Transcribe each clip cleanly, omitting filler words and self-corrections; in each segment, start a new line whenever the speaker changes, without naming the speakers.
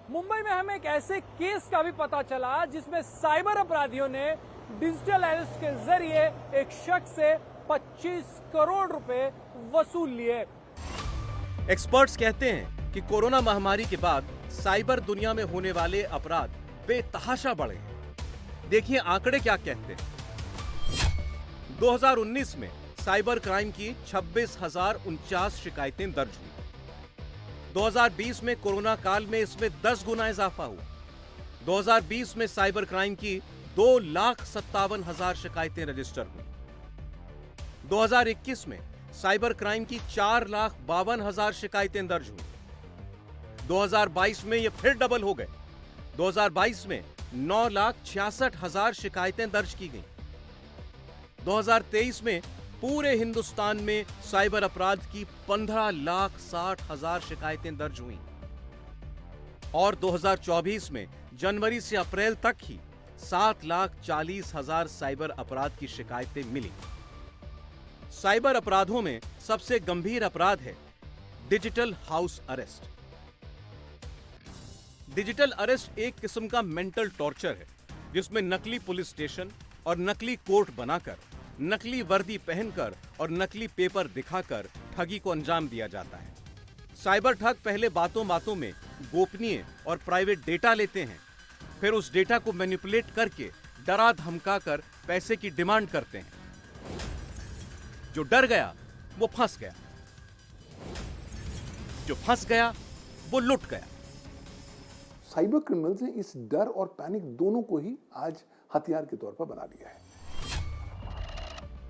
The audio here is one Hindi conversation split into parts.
मुंबई में हमें एक ऐसे केस का भी पता चला जिसमें साइबर अपराधियों ने डिजिटल अरेस्ट के जरिए एक शख्स से 25 करोड़ रुपए वसूल लिए।
एक्सपर्ट्स कहते हैं कि कोरोना महामारी के बाद साइबर दुनिया में होने वाले अपराध बेतहाशा बढ़े हैं। देखिए आंकड़े क्या कहते हैं। 2019 में साइबर क्राइम की 26,049 शिकायतें दर्ज हुई। 2020 में कोरोना काल में इसमें 10 गुना इजाफा हुआ। 2020 में साइबर क्राइम की 2,57,000 शिकायतें रजिस्टर हुई। 2021 में साइबर क्राइम की 4,52,000 शिकायतें दर्ज हुई। 2022 में यह फिर डबल हो गए। 2022 में 9,66,000 शिकायतें दर्ज की गईं। 2023 में पूरे हिंदुस्तान में साइबर अपराध की 15,60,000 शिकायतें दर्ज हुई और 2024 में जनवरी से अप्रैल तक ही 7,40,000 साइबर अपराध की शिकायतें मिली। साइबर अपराधों में सबसे गंभीर अपराध है digital house arrest. Digital arrest एक किस्म का मेंटल टॉर्चर है जिसमें नकली पुलिस स्टेशन और नकली कोर्ट बनाकर, नकली वर्दी पहनकर और नकली पेपर दिखाकर ठगी को अंजाम दिया जाता है। साइबर ठग पहले बातों बातों में गोपनीय और प्राइवेट डेटा लेते हैं, फिर उस डेटा को मैनिपुलेट करके डरा धमकाकर पैसे की डिमांड करते हैं। जो डर गया वो फंस गया, जो फंस गया वो लुट गया।
साइबर क्रिमिनल्स ने इस डर और पैनिक दोनों को ही आज हथियार के तौर पर बना लिया है।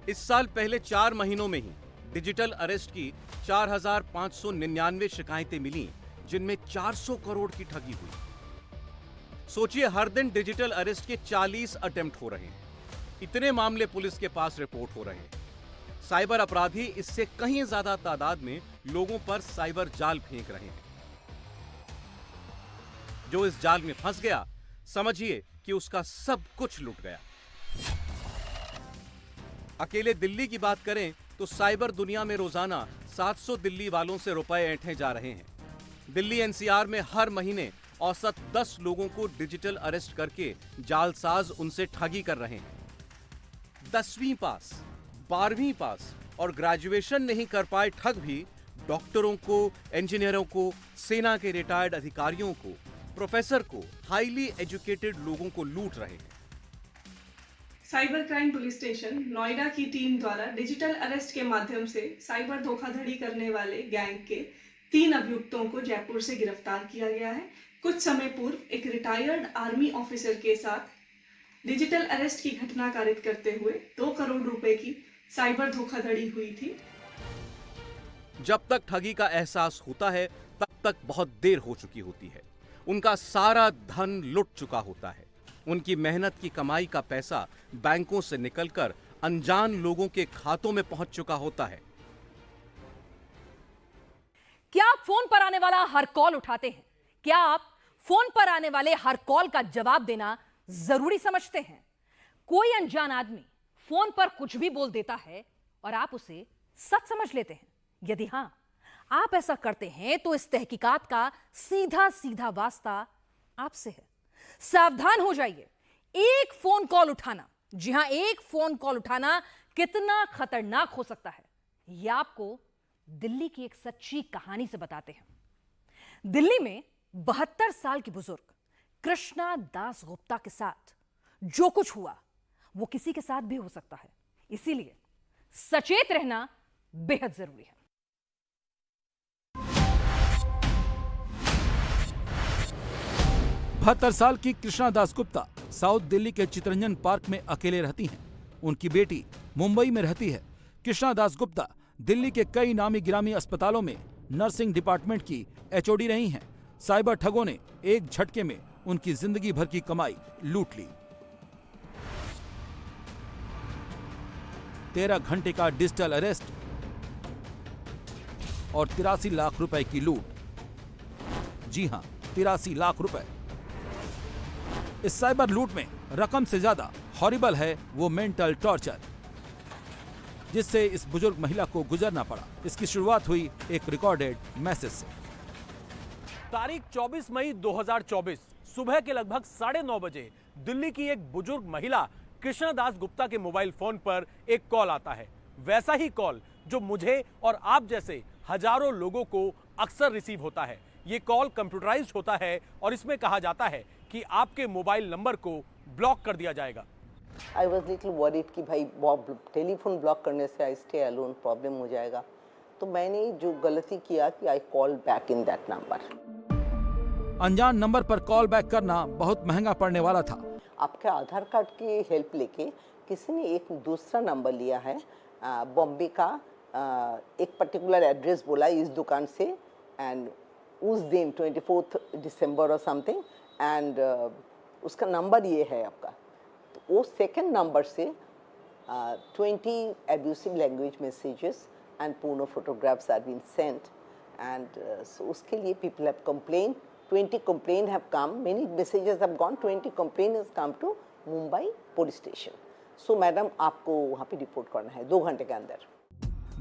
इस साल पहले 4 महीनों में ही डिजिटल अरेस्ट की 4,599 शिकायतें मिली, जिनमें 400 करोड़ की ठगी हुई। सोचिए हर दिन डिजिटल अरेस्ट के 40 अटेम्प्ट हो रहे हैं। इतने मामले पुलिस के पास रिपोर्ट हो रहे हैं। साइबर अपराधी इससे कहीं ज्यादा तादाद में लोगों पर साइबर जाल फेंक रहे हैं। जो इस जाल में फंस गया, समझिए कि उसका सब कुछ लुट गया। अकेले दिल्ली की बात करें तो साइबर दुनिया में रोजाना 700 दिल्ली वालों से रुपए ऐंठे जा रहे हैं। दिल्ली एनसीआर में हर महीने औसत 10 लोगों को डिजिटल अरेस्ट करके जालसाज उनसे ठगी कर रहे हैं। 10वीं पास, 12वीं पास और ग्रेजुएशन नहीं कर पाए ठग भी डॉक्टरों को, इंजीनियरों को, सेना के रिटायर्ड अधिकारियों को, प्रोफेसर को, हाईली एजुकेटेड लोगों को लूट रहे हैं।
Cyber crime police station Noida की टीम द्वारा डिजिटल अरेस्ट के माध्यम से साइबर धोखाधड़ी करने वाले गैंग के 3 अभियुक्तों को जयपुर से गिरफ्तार किया गया है। कुछ समय पूर्व एक रिटायर्ड आर्मी ऑफिसर के साथ डिजिटल अरेस्ट की घटना कारित करते हुए 2 करोड़ रुपए की साइबर धोखाधड़ी हुई थी।
जब तक ठगी का एहसास होता है तब तक बहुत देर हो चुकी होती है। उनका सारा धन लुट चुका होता है। उनकी मेहनत की कमाई का पैसा बैंकों से निकलकर अनजान लोगों के खातों में पहुंच चुका होता है।
क्या आप फोन पर आने वाला हर कॉल उठाते हैं? क्या आप फोन पर आने वाले हर कॉल का जवाब देना जरूरी समझते हैं? कोई अनजान आदमी फोन पर कुछ भी बोल देता है और आप उसे सच समझ लेते हैं? यदि हां, आप ऐसा करते हैं तो इस तहकीकात का सीधा सीधा वास्ता आपसे है। सावधान हो जाइए। एक फोन कॉल उठाना, जी हां, एक फोन कॉल उठाना कितना खतरनाक हो सकता है, यह आपको दिल्ली की एक सच्ची कहानी से बताते हैं। दिल्ली में 72 साल की बुजुर्ग कृष्णा दास गुप्ता के साथ जो कुछ हुआ वो किसी के साथ भी हो सकता है। इसीलिए सचेत रहना बेहद जरूरी है।
बहत्तर साल की कृष्णा दास गुप्ता साउथ दिल्ली के चितरंजन पार्क में अकेले रहती हैं। उनकी बेटी मुंबई में रहती है। कृष्णा दास गुप्ता दिल्ली के कई नामी गिरामी अस्पतालों में नर्सिंग डिपार्टमेंट की एचओडी रही हैं। साइबर ठगों ने एक झटके में उनकी जिंदगी भर की कमाई लूट ली। 13 घंटे का डिजिटल अरेस्ट और 83 लाख रुपए की लूट। जी हां, 83 लाख रुपए। इस साइबर लूट में रकम से ज्यादा हॉरिबल है वो मेंटल टॉर्चर जिससे इस बुजुर्ग महिला को गुजरना पड़ा। इसकी शुरुआत हुई एक रिकॉर्डेड मैसेज से।
तारीख 24 मई 2024 सुबह के लगभग 9:30 बजे दिल्ली की एक बुजुर्ग महिला कृष्णा दास गुप्ता के मोबाइल फोन पर एक कॉल आता है। वैसा ही कॉल जो मुझे और आप जैसे हजारों लोगों को अक्सर रिसीव होता है। ये कॉल कंप्यूटराइज्ड होता है और इसमें कहा जाता है कि आपके मोबाइल नंबर को ब्लॉक कर दिया जाएगा।
आई वॉज लिटिल वरीड कि भाई टेलीफोन ब्लॉक करने से आई स्टे अलोन प्रॉब्लम हो जाएगा, तो मैंने जो गलती किया कि I call back in that number.
अनजान नंबर पर कॉल बैक करना बहुत महंगा पड़ने वाला था।
आपके आधार कार्ड की हेल्प लेके किसी ने एक दूसरा नंबर लिया है बॉम्बे का, एक पर्टिकुलर एड्रेस बोला इस दुकान से, एंड उस दिन 24 दिसंबर और समथिंग, एंड उसका नंबर ये है आपका। तो वो सेकंड नंबर से 20 abusive language messages and porno photographs are being sent, and so उसके लिए people have complained. 20 complaints have come, many messages have gone, 20 complaints has come to Mumbai police station. So madam आपको वहाँ पे रिपोर्ट करना है 2 घंटे के अंदर।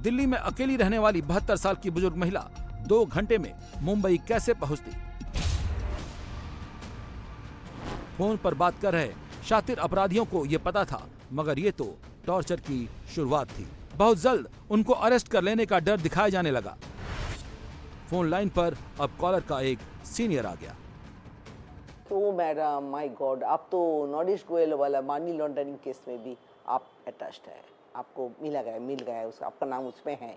दिल्ली में अकेली रहने वाली 72 साल की बुजुर्ग महिला 2 घंटे में मुंबई कैसे पहुंचती? फोन पर बात कर रहे शातिर अपराधियों को ये पता था, मगर ये तो टॉर्चर की शुरुआत थी। बहुत जल्द उनको अरेस्ट कर लेने का डर दिखाया जाने लगा। फोन लाइन पर अब कॉलर का एक सीनियर आ गया।
तो मैडम माय गॉड, आप तो नॉरिश गोयल वाला मनी लॉन्ड्रिंग केस में भी आप अटैच्ड है, आपको मिल गया उसका, आपका नाम उसमें है।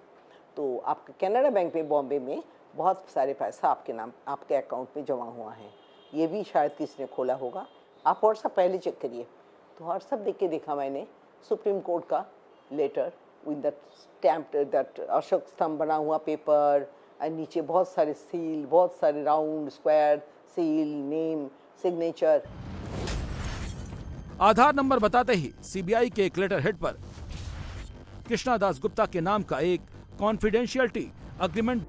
तो आपके कैनरा बैंक में बॉम्बे में बहुत सारे पैसा आपके नाम आपके अकाउंट में जमा हुआ है, ये भी शायद किसी ने खोला होगा। आप व्हाट्सएप पहले चेक करिए। तो व्हाट्सएप देख के देखा मैंने सुप्रीम कोर्ट का letter with that stamped that Ashoka स्तंभ बना हुआ पेपर, और नीचे बहुत सारे सील, बहुत सारे round square seal, name, signature.
Aadhaar number बताते ही सीबीआई के एक लेटर हेड पर कृष्णा दास गुप्ता के नाम का एक कॉन्फिडेंशियलिटी अग्रीमेंट